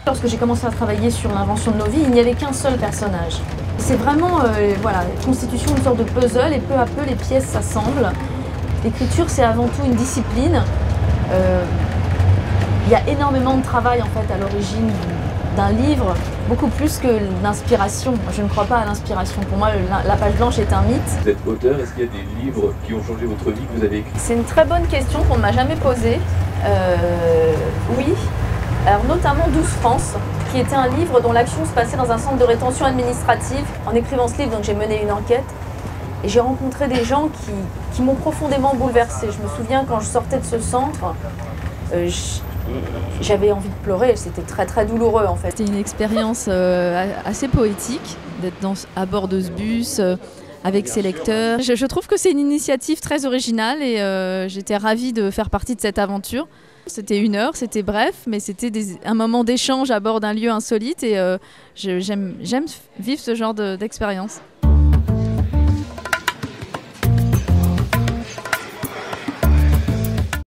Lorsque j'ai commencé à travailler sur l'invention de nos vies, il n'y avait qu'un seul personnage. C'est vraiment voilà, constitution d'une sorte de puzzle et peu à peu les pièces s'assemblent. L'écriture, c'est avant tout une discipline. Il y a énormément de travail en fait à l'origine d'un livre, beaucoup plus que l'inspiration. Je ne crois pas à l'inspiration. Pour moi, la page blanche est un mythe. Vous êtes auteur, est-ce qu'il y a des livres qui ont changé votre vie que vous avez écrits? C'est une très bonne question qu'on ne m'a jamais posée. Oui, alors notamment 12 France, qui était un livre dont l'action se passait dans un centre de rétention administrative. En écrivant ce livre, donc j'ai mené une enquête et j'ai rencontré des gens qui m'ont profondément bouleversée. Je me souviens quand je sortais de ce centre, j'avais envie de pleurer, c'était très très douloureux en fait. C'était une expérience assez poétique d'être à bord de ce bus avec ses lecteurs. Je trouve que c'est une initiative très originale et j'étais ravie de faire partie de cette aventure. C'était 1 heure, c'était bref, mais c'était un moment d'échange à bord d'un lieu insolite et j'aime vivre ce genre d'expérience.